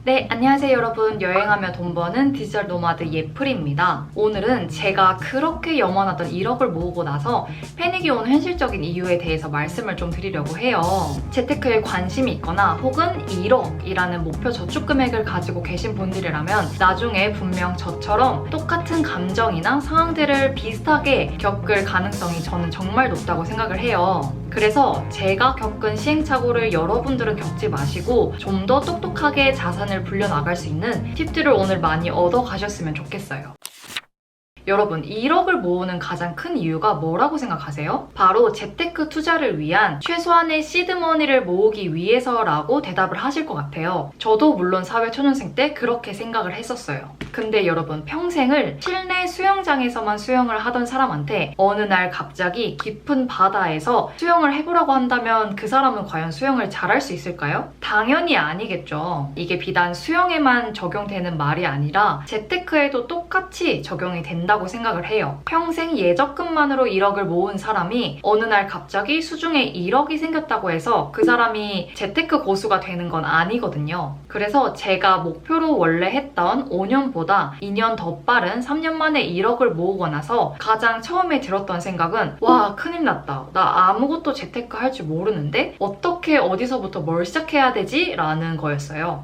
네, 안녕하세요 여러분. 여행하며 돈 버는 디지털 노마드 예플입니다. 오늘은 제가 그렇게 염원하던 1억을 모으고 나서 패닉이 온 현실적인 이유에 대해서 말씀을 좀 드리려고 해요. 재테크에 관심이 있거나 혹은 1억이라는 목표 저축 금액을 가지고 계신 분들이라면 나중에 분명 저처럼 똑같은 감정이나 상황들을 비슷하게 겪을 가능성이 저는 정말 높다고 생각을 해요. 그래서 제가 겪은 시행착오를 여러분들은 겪지 마시고 좀 더 똑똑하게 자산을 불려나갈 수 있는 팁들을 오늘 많이 얻어가셨으면 좋겠어요. 여러분, 1억을 모으는 가장 큰 이유가 뭐라고 생각하세요? 바로 재테크 투자를 위한 최소한의 시드머니를 모으기 위해서라고 대답을 하실 것 같아요. 저도 물론 사회초년생 때 그렇게 생각을 했었어요. 근데 여러분, 평생을 실내 수영장에서만 수영을 하던 사람한테 어느 날 갑자기 깊은 바다에서 수영을 해보라고 한다면 그 사람은 과연 수영을 잘할 수 있을까요? 당연히 아니겠죠. 이게 비단 수영에만 적용되는 말이 아니라 재테크에도 똑같이 적용이 된다고 생각을 해요. 평생 예적금만으로 1억을 모은 사람이 어느 날 갑자기 수중에 1억이 생겼다고 해서 그 사람이 재테크 고수가 되는 건 아니거든요. 그래서 제가 목표로 원래 했던 5년보다 2년 더 빠른 3년 만에 1억을 모으고 나서 가장 처음에 들었던 생각은 와, 큰일 났다. 나 아무것도 재테크 할 줄 모르는데 어떻게 어디서부터 뭘 시작해야 되지? 라는 거였어요.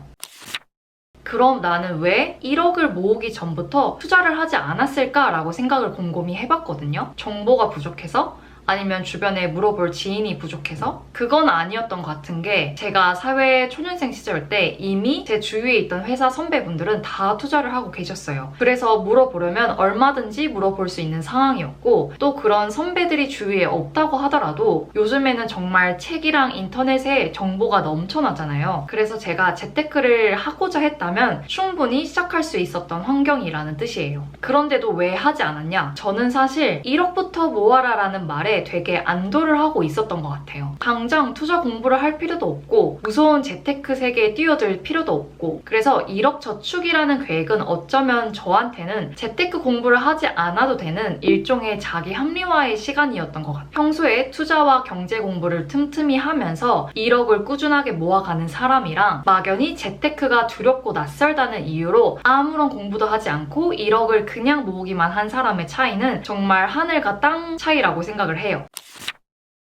그럼 나는 왜 1억을 모으기 전부터 투자를 하지 않았을까라고 생각을 곰곰이 해봤거든요. 정보가 부족해서? 아니면 주변에 물어볼 지인이 부족해서? 그건 아니었던 것 같은 게 제가 사회 초년생 시절 때 이미 제 주위에 있던 회사 선배분들은 다 투자를 하고 계셨어요. 그래서 물어보려면 얼마든지 물어볼 수 있는 상황이었고 또 그런 선배들이 주위에 없다고 하더라도 요즘에는 정말 책이랑 인터넷에 정보가 넘쳐나잖아요. 그래서 제가 재테크를 하고자 했다면 충분히 시작할 수 있었던 환경이라는 뜻이에요. 그런데도 왜 하지 않았냐? 저는 사실 1억부터 모아라 라는 말에 되게 안도를 하고 있었던 것 같아요. 당장 투자 공부를 할 필요도 없고 무서운 재테크 세계에 뛰어들 필요도 없고 그래서 1억 저축이라는 계획은 어쩌면 저한테는 재테크 공부를 하지 않아도 되는 일종의 자기 합리화의 시간이었던 것 같아요. 평소에 투자와 경제 공부를 틈틈이 하면서 1억을 꾸준하게 모아가는 사람이랑 막연히 재테크가 두렵고 낯설다는 이유로 아무런 공부도 하지 않고 1억을 그냥 모으기만 한 사람의 차이는 정말 하늘과 땅 차이라고 생각을 해요.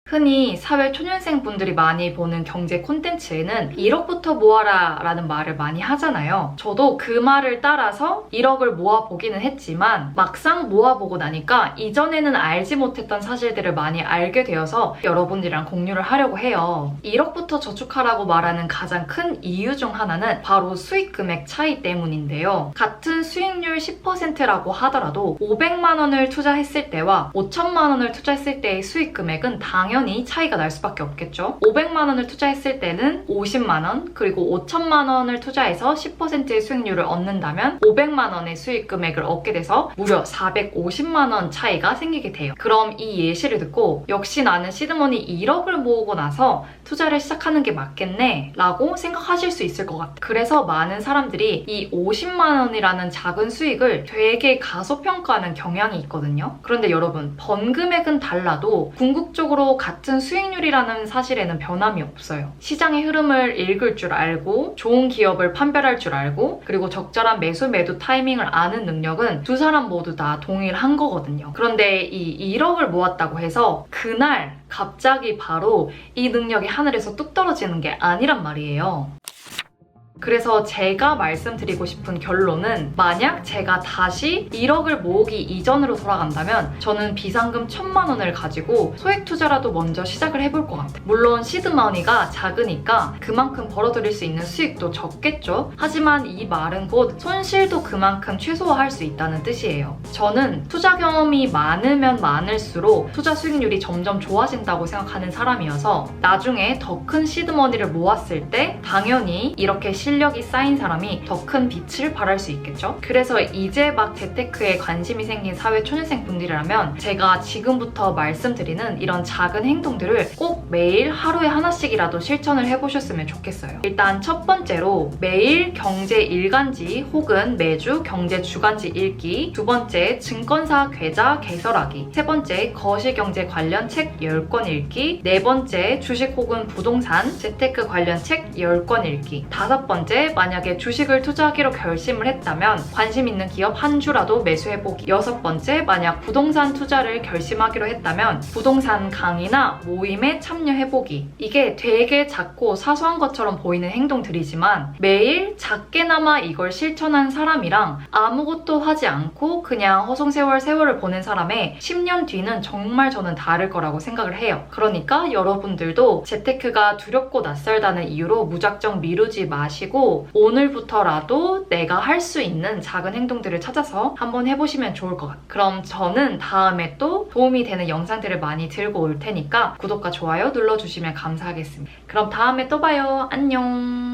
흔히 사회 초년생 분들이 많이 보는 경제 콘텐츠에는 1억부터 모아라 라는 말을 많이 하잖아요. 저도 그 말을 따라서 1억을 모아보기는 했지만 막상 모아보고 나니까 이전에는 알지 못했던 사실들을 많이 알게 되어서 여러분들이랑 공유를 하려고 해요. 1억부터 저축하라고 말하는 가장 큰 이유 중 하나는 바로 수익 금액 차이 때문인데요. 같은 수익률 10%라고 하더라도 500만 원을 투자했을 때와 5천만 원을 투자했을 때의 수익 금액은 당연히 차이가 날 수밖에 없겠죠. 500만 원을 투자했을 때는 50만 원, 그리고 5천만 원을 투자해서 10%의 수익률을 얻는다면 500만 원의 수익 금액을 얻게 돼서 무려 450만 원 차이가 생기게 돼요. 그럼 이 예시를 듣고 역시 나는 시드머니 1억을 모으고 나서 투자를 시작하는 게 맞겠네 라고 생각하실 수 있을 것 같아요. 그래서 많은 사람들이 이 50만 원이라는 작은 수익을 되게 가소평가하는 경향이 있거든요. 그런데 여러분, 번 금액은 달라도 궁극적으로 같은 수익률이라는 사실에는 변함이 없어요. 시장의 흐름을 읽을 줄 알고 좋은 기업을 판별할 줄 알고 그리고 적절한 매수 매도 타이밍을 아는 능력은 두 사람 모두 다 동일한 거거든요. 그런데 이 1억을 모았다고 해서 그날 갑자기 바로 이 능력이 하늘에서 뚝 떨어지는 게 아니란 말이에요. 그래서 제가 말씀드리고 싶은 결론은 만약 제가 다시 1억을 모으기 이전으로 돌아간다면 저는 비상금 1000만 원을 가지고 소액 투자라도 먼저 시작을 해볼 것 같아요. 물론 시드머니가 작으니까 그만큼 벌어들일 수 있는 수익도 적겠죠. 하지만 이 말은 곧 손실도 그만큼 최소화할 수 있다는 뜻이에요. 저는 투자 경험이 많으면 많을수록 투자 수익률이 점점 좋아진다고 생각하는 사람이어서 나중에 더 큰 시드머니를 모았을 때 당연히 이렇게 실력이 쌓인 사람이 더 큰 빛을 발할 수 있겠죠? 그래서 이제 막 재테크에 관심이 생긴 사회 초년생 분들이라면 제가 지금부터 말씀드리는 이런 작은 행동들을 꼭 매일 하루에 하나씩이라도 실천을 해보셨으면 좋겠어요. 일단 첫 번째로 매일 경제 일간지 혹은 매주 경제 주간지 읽기, 두 번째 증권사 계좌 개설하기, 세 번째 거시경제 관련 책 10권 읽기, 네 번째 주식 혹은 부동산, 재테크 관련 책 10권 읽기, 다섯 번째 번째, 만약에 주식을 투자하기로 결심을 했다면 관심 있는 기업 한 주라도 매수해보기. 여섯 번째, 만약 부동산 투자를 결심하기로 했다면 부동산 강의나 모임에 참여해보기. 이게 되게 작고 사소한 것처럼 보이는 행동들이지만 매일 작게나마 이걸 실천한 사람이랑 아무것도 하지 않고 그냥 허송세월 세월을 보낸 사람의 10년 뒤는 정말 저는 다를 거라고 생각을 해요. 그러니까 여러분들도 재테크가 두렵고 낯설다는 이유로 무작정 미루지 마시고 오늘부터라도 내가 할 수 있는 작은 행동들을 찾아서 한번 해보시면 좋을 것 같아요. 그럼 저는 다음에 또 도움이 되는 영상들을 많이 들고 올 테니까 구독과 좋아요 눌러주시면 감사하겠습니다. 그럼 다음에 또 봐요. 안녕.